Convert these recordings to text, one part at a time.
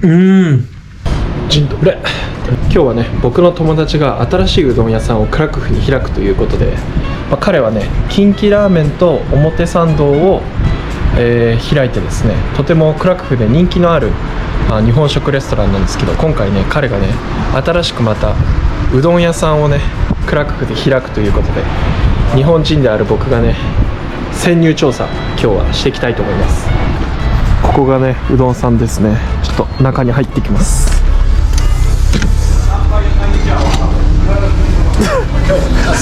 ジンドブレ。今日はね、僕の友達が新しいうどん屋さんをクラクフに開くということで、彼はね、キンキラーメンと表参道を、開いてですね、とてもクラクフで人気のある日本食レストランなんですけど、今回ね、彼がね、新しくまたうどん屋さんをね、クラクフで開くということで、日本人である僕がね、潜入調査今日はしていきたいと思います。ここがね、うどんさんですね。ちょっと中に入っていきます。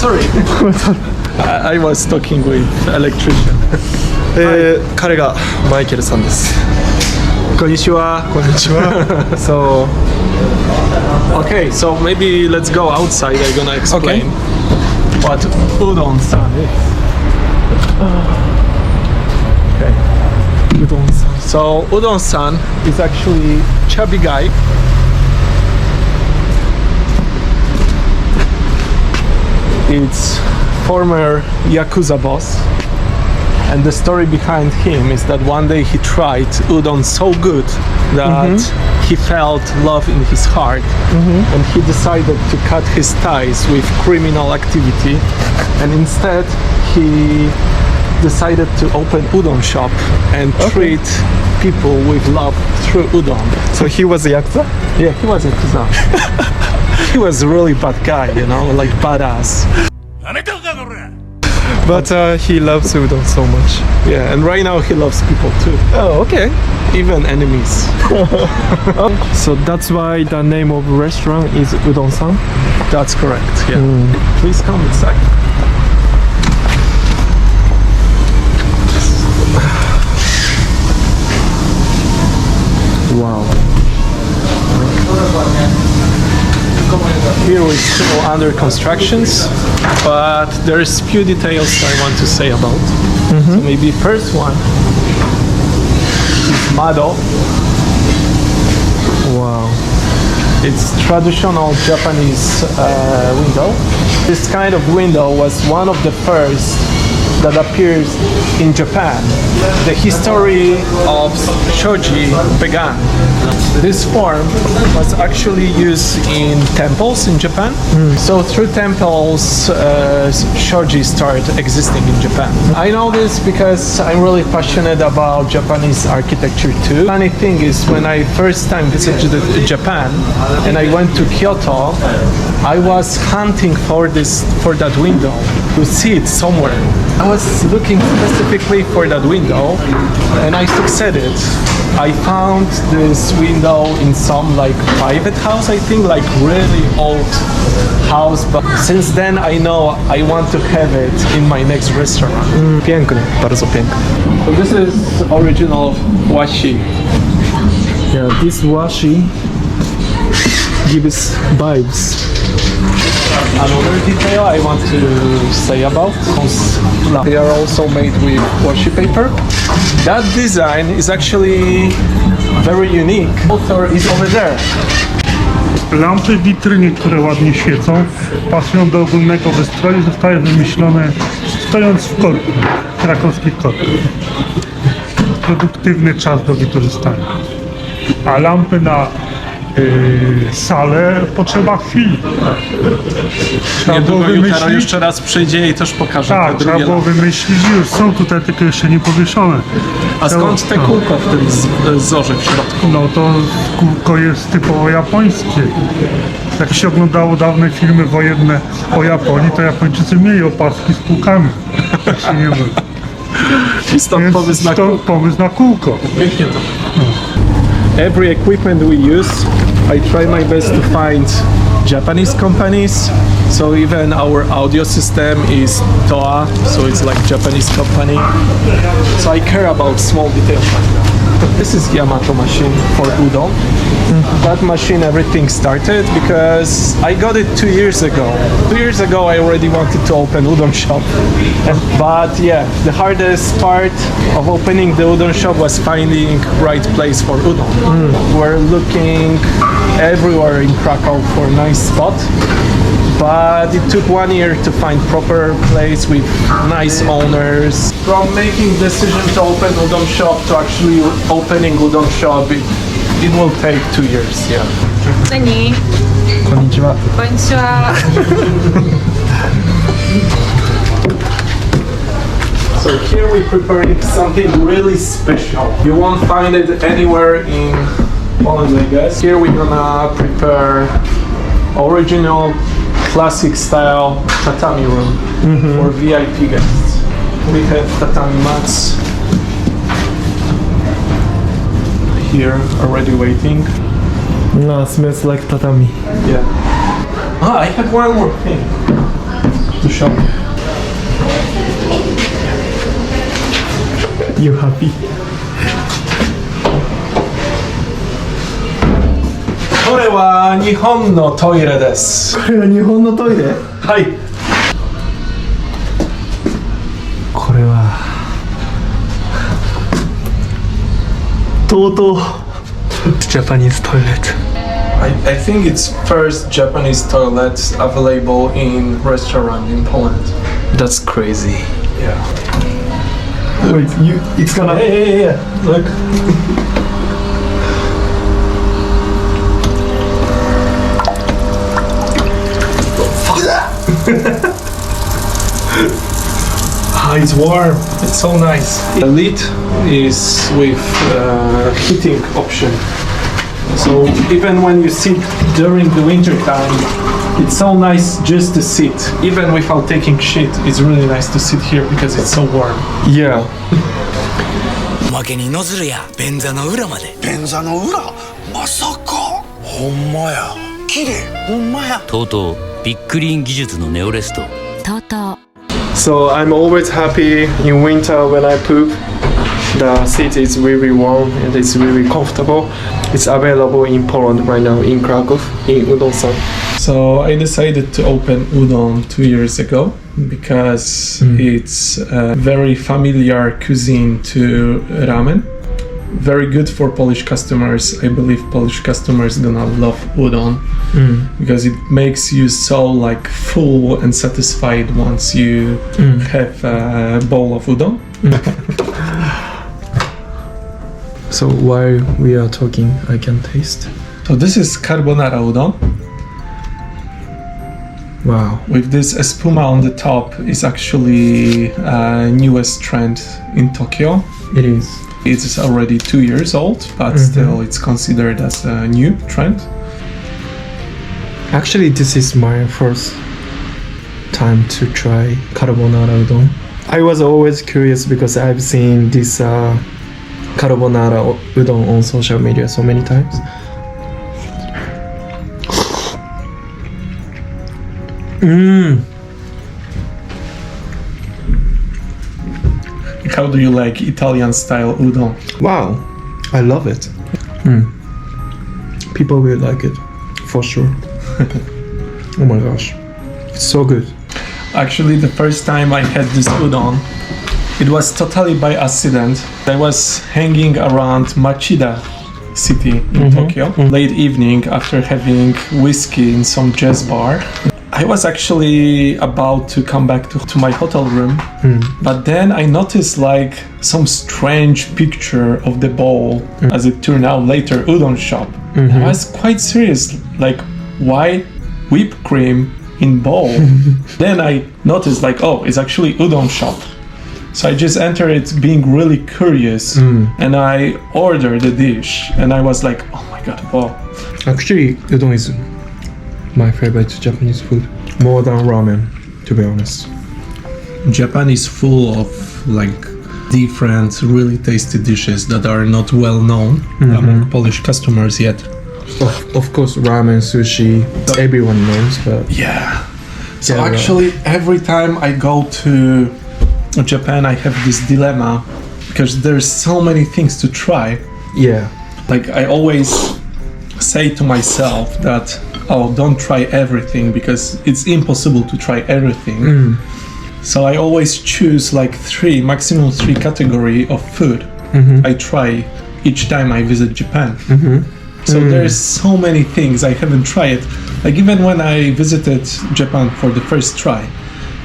Sorry, I was talking with electrician. 彼がマイケルさんです。こんにちは。こんにちは。So, okay, so maybe let's go outside. I'm gonna explain what Udon-san is. Okay, Udon-san. So Udon-san is actually chubby guy. It's former Yakuza boss, and the story behind him is that one day he tried udon so good that he felt love in his heart, and he decided to cut his ties with criminal activity, and instead he decided to open udon shop and treat people with love through udon. So he was a Yakuza? Yeah, he was a Yakuza. He was a really bad guy, you know, like badass. But he loves udon so much. Yeah, and right now he loves people too. Oh, okay. Even enemies. So that's why the name of the restaurant is Udon-san? That's correct, yeah. Please come inside. Wow. Here we're still under constructions, but there's few details I want to say about. So maybe first one is Mado. Wow. It's traditional Japanese window. This kind of window was one of the first that appears in Japan. The history of shoji began. This form was actually used in temples in Japan. So through temples, shoji started existing in Japan. I know this because I'm really passionate about Japanese architecture too. Funny thing is, when I first time visited Japan and I went to Kyoto, I was hunting for that window to see it somewhere. I was looking specifically for that window and I succeeded. I found this window in some like private house, I think, like really old house, but since then I know I want to have it in my next restaurant. Piękny, bardzo piękny. So this is original washi. Yeah, this washi gives vibes. Another detail I want to say about, they are also made with washi paper. That design is actually very unique. Author is over there. Lampy w witrynie, które ładnie świecą, pasują do ogólnego wystroju, zostały wymyślone stojąc w korku, krakowskich korkach. Produktywny czas do wykorzystania. A lampy na salę potrzeba chwili. Trzeba było wymyślić. Jeszcze raz przyjdzie i też pokaże. Tak, trzeba było wymyślić, już są tutaj, tylko jeszcze nie powieszone. A skąd te kółko w tym wzorze w środku? No to kółko jest typowo japońskie. Jak się oglądało dawne filmy wojenne o Japonii, to Japończycy mieli opaski z kółkami. Tak się nie mówi. I stąd pomysł na kółko. Pięknie to. Every equipment we use, I try my best to find Japanese companies. So even our audio system is Toa, so it's like Japanese company. So I care about small details like that. This is Yamato machine for udon. That machine, everything started because I got it 2 years ago. 2 years ago I already wanted to open udon shop. But yeah, the hardest part of opening the udon shop was finding right place for udon. We're looking everywhere in Krakow for a nice spot. But it took 1 year to find proper place with nice owners. From making decision to open udon shop to actually opening udon shop, it It will take 2 years, yeah. 何こんにちは。こんにちは。 So here we're preparing something really special. You won't find it anywhere in Poland, I guess. Here we're gonna prepare original classic style tatami room for VIP guests. We have tatami mats here already waiting. No, smells like tatami. Yeah. I have one more thing to show you. You happy? これは日本のトイレです。これは日本のトイレ？はい。これはとうとう Japanese toilet. I think it's first Japanese toilet available in restaurant in Poland. That's crazy. Yeah. Wait, it's gonna. Yeah. Look. It's warm. It's so nice. The lid is with heating option. So even when you sit during the winter time, it's so nice just to sit. Even without taking shit, it's really nice to sit here because it's so warm. Yeah. おまけにノズルや便座の裏まで。便座の裏？まさか。ほんまや。綺麗。ほんまや。とうとうビッグリーン技術のネオレスト。とうとう。 So I'm always happy in winter when I poop. The seat is really warm and it's really comfortable. It's available in Poland right now in Krakow, in Udon-san. So I decided to open Udon 2 years ago because it's a very familiar cuisine to ramen. Very good for Polish customers. I believe Polish customers gonna love udon because it makes you so like full and satisfied once you have a bowl of udon. So while we are talking, I can taste. So this is carbonara udon Wow. with this espuma on the top. Is actually newest trend in Tokyo. It is. It's already 2 years old, but still it's considered as a new trend. Actually, this is my first time to try carbonara udon. I was always curious because I've seen this carbonara udon on social media so many times. How do you like Italian style udon? Wow, I love it. People will like it, for sure. Oh my gosh, it's so good. Actually, the first time I had this udon, it was totally by accident. I was hanging around Machida city in Tokyo, late evening after having whiskey in some jazz bar. I was actually about to come back to my hotel room, but then I noticed like some strange picture of the bowl, as it turned out later, udon shop. And I was quite serious, like why whipped cream in bowl? Then I noticed like, oh, it's actually udon shop. So I just entered it being really curious and I ordered the dish and I was like, oh my god, wow. Actually, udon is my favorite Japanese food, more than ramen, to be honest. Japan is full of like different really tasty dishes that are not well known among Polish customers yet. Of course, ramen, sushi, everyone knows, but Yeah. So Yeah, actually every time I go to Japan I have this dilemma because there's so many things to try. yeah. Like I always say to myself that, oh, don't try everything because it's impossible to try everything. So I always choose like maximum three category of food I try each time I visit Japan. So there's so many things I haven't tried. Like even when I visited Japan for the first try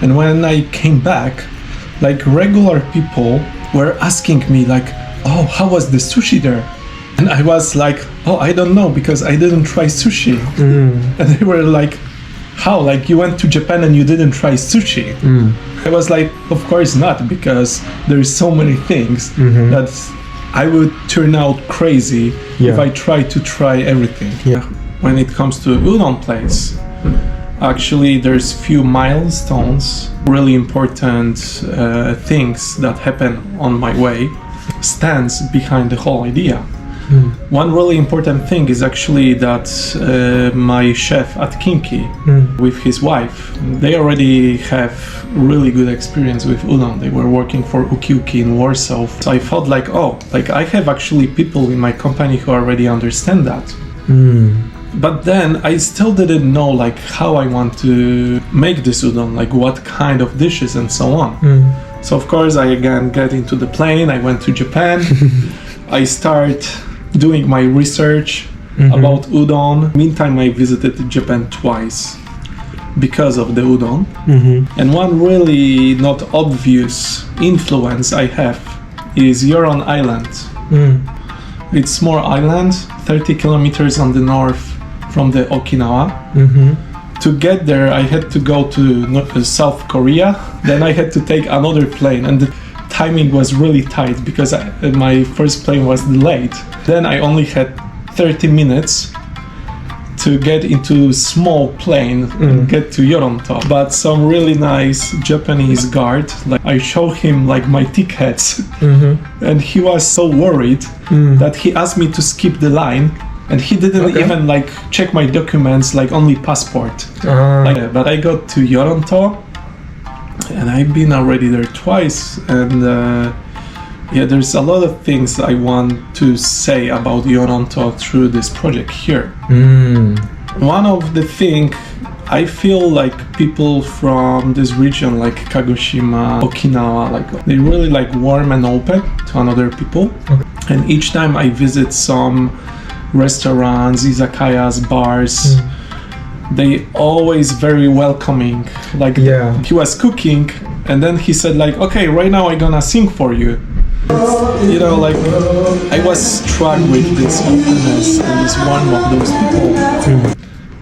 and when I came back, like regular people were asking me like, oh, how was the sushi there? And I was like, oh, I don't know, because I didn't try sushi. And they were like, how? Like, you went to Japan and you didn't try sushi? I was like, of course not, because there's so many things that I would turn out crazy if I try to try everything. When it comes to udon place, actually there's few milestones, really important things that happen on my way, stands behind the whole idea. One really important thing is actually that my chef at Kinki, with his wife, they already have really good experience with udon. They were working for Uki in Warsaw. So I felt like, oh, like I have actually people in my company who already understand that. But then I still didn't know like how I want to make this udon, like what kind of dishes and so on. So of course I again get into the plane, I went to Japan, I start doing my research about udon. Meantime, I visited Japan twice because of the udon. And one really not obvious influence I have is Yoron Island. It's small island, 30 kilometers on the north from the Okinawa. To get there, I had to go to South Korea. Then I had to take another plane, and the timing was really tight because my first plane was delayed. Then I only had 30 minutes to get into small plane and get to Yoronto. But some really nice Japanese guard, like I showed him like my tickets, and he was so worried that he asked me to skip the line, and he didn't even like check my documents, like only passport. But I got to Yoronto, and I've been already there twice, and there's a lot of things I want to say about Yoronto through this project here. One of the things I feel like people from this region, like Kagoshima, Okinawa, like they really like warm and open to another people. And each time I visit some restaurants, izakayas, bars, they always very welcoming. Like he was cooking, and then he said like, okay, right now I'm gonna sing for you. You know, like I was struck with this openness and this warmth of those people.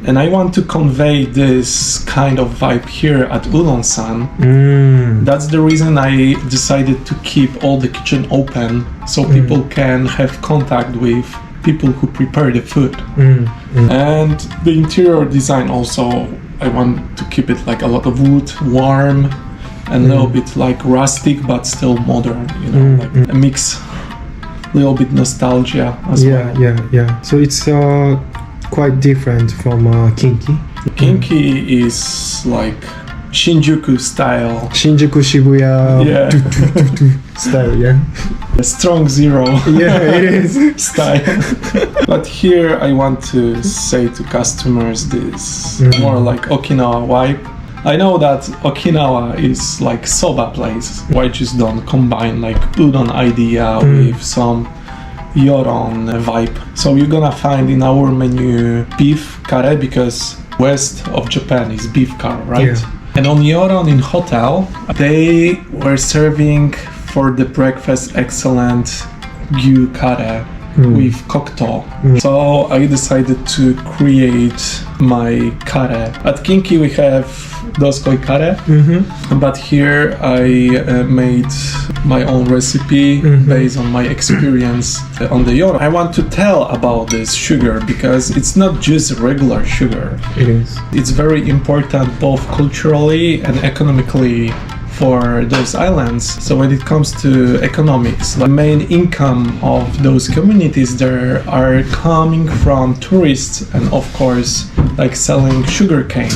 And I want to convey this kind of vibe here at Udon-san. That's the reason I decided to keep all the kitchen open, so people can have contact with people who prepare the food. And the interior design also, I want to keep it like a lot of wood, warm, and a little bit like rustic but still modern, you know, like a mix, little bit nostalgia as well. So it's quite different from Kinki. Kinki is like Shinjuku style. Shinjuku Shibuya style, A strong zero. it is style. But here I want to say to customers this more like Okinawa vibe. I know that Okinawa is like soba place. Why just don't combine like udon idea with some Yoron vibe. So you're gonna find in our menu beef curry, because west of Japan is beef curry, right? And on Yoron in hotel, they were serving for the breakfast excellent gyu curry with cocktail. So I decided to create my curry. At Kinki we have doskoi curry, but here I made my own recipe based on my experience on the Yoron. I want to tell about this sugar because it's not just regular sugar. It is. It's very important both culturally and economically for those islands. So when it comes to economics, the main income of those communities there are coming from tourists and of course like selling sugar cane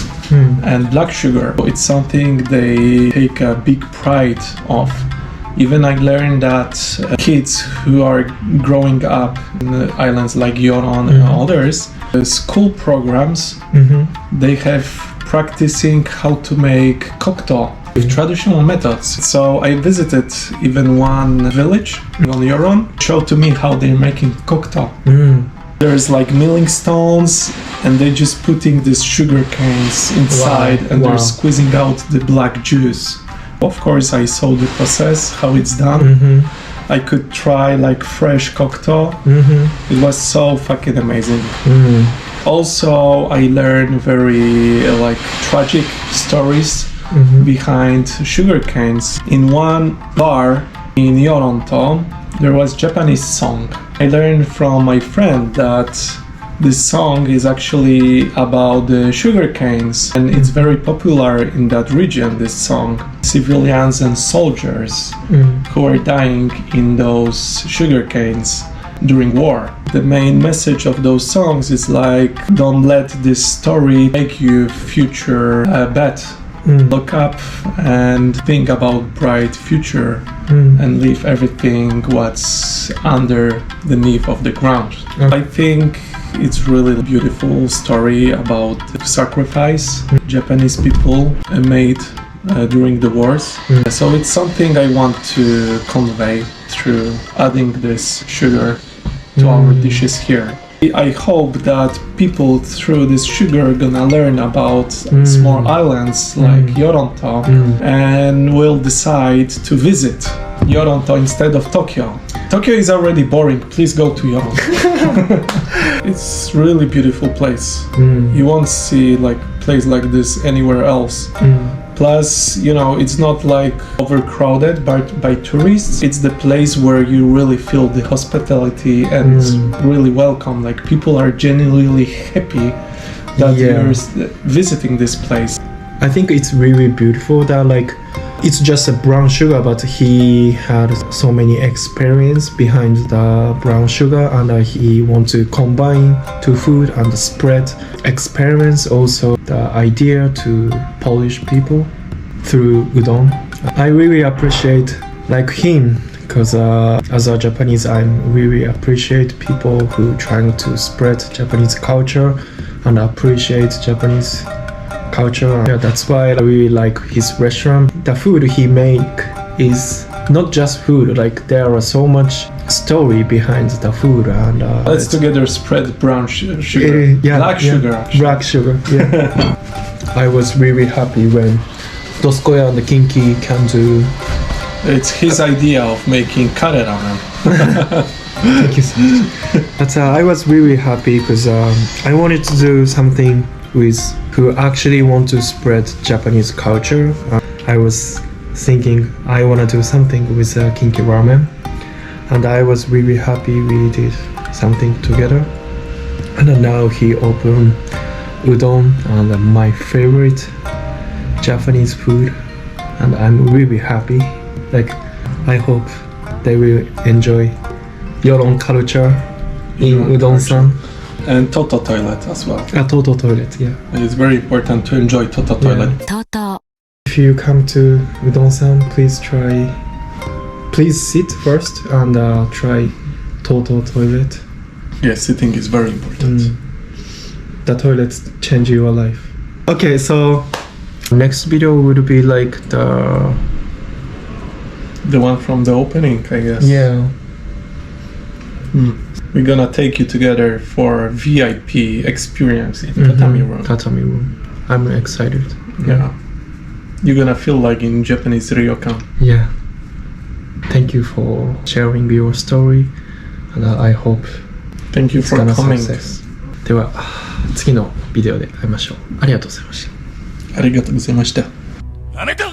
and black sugar. It's something they take a big pride of. Even I learned that kids who are growing up in the islands like Yoron and others, the school programs, they have practicing how to make cocktail with traditional methods. So I visited even one village on Yoron, showed to me how they're making cocktail. There's like milling stones and they're just putting these sugar canes inside and they're squeezing out the black juice. Of course I saw the process, how it's done. I could try like fresh cocktail. It was so fucking amazing. Also, I learned very like tragic stories behind sugar canes. In one bar in Yoron, there was Japanese song. I learned from my friend that this song is actually about the sugar canes, and it's very popular in that region, this song. Civilians and soldiers who are dying in those sugar canes during war. The main message of those songs is like, don't let this story make you future bad. Look up and think about bright future and leave everything what's underneath of the ground. I think it's really a beautiful story about the sacrifice Japanese people made during the wars. So it's something I want to convey through adding this sugar to our dishes here. I hope that people through this sugar are gonna learn about small islands like Yoron and will decide to visit Yoron instead of Tokyo. Tokyo is already boring, please go to Yoron. It's really beautiful place. You won't see like place like this anywhere else. Plus, you know, it's not like overcrowded by tourists. It's the place where you really feel the hospitality and really welcome. Like people are genuinely happy that you're visiting this place. I think it's really beautiful that like it's just a brown sugar, but he had so many experience behind the brown sugar, and he wants to combine to food and spread experience, also the idea to polish people through udon. I really appreciate like him because as a Japanese, I really appreciate people who trying to spread Japanese culture and appreciate Japanese culture. Yeah, that's why I really like his restaurant. The food he make is not just food, like there are so much story behind the food, and let's together spread brown sugar, black sugar. Yeah. I was really happy when Doskoya and the Kinki can do. It's his idea of making kare ramen. Thank you so much. But I was really happy because I wanted to do something with who actually want to spread Japanese culture. I was thinking I want to do something with Kinki Ramen, and I was really happy we did something together. And now he opened udon, and my favorite Japanese food, and I'm really happy. Like I hope they will enjoy Yoron culture in Udon-san. And Toto toilet as well. Toto toilet, yeah. It's very important to enjoy Toto toilet. Toto. If you come to Udon-san, please sit first and try Toto toilet. Yeah, sitting is very important. The toilet change your life. Okay, so next video would be like the one from the opening, I guess. Yeah. We're gonna take you together for VIP experience in tatami room. Tatami room. I'm excited. Yeah. You're gonna feel like in Japanese ryokan. Yeah. Thank you for sharing your story, and I hope Thank you it's for gonna coming. success. では次のビデオで会いましょう。ありがとうございました。ありがとうございました。あなた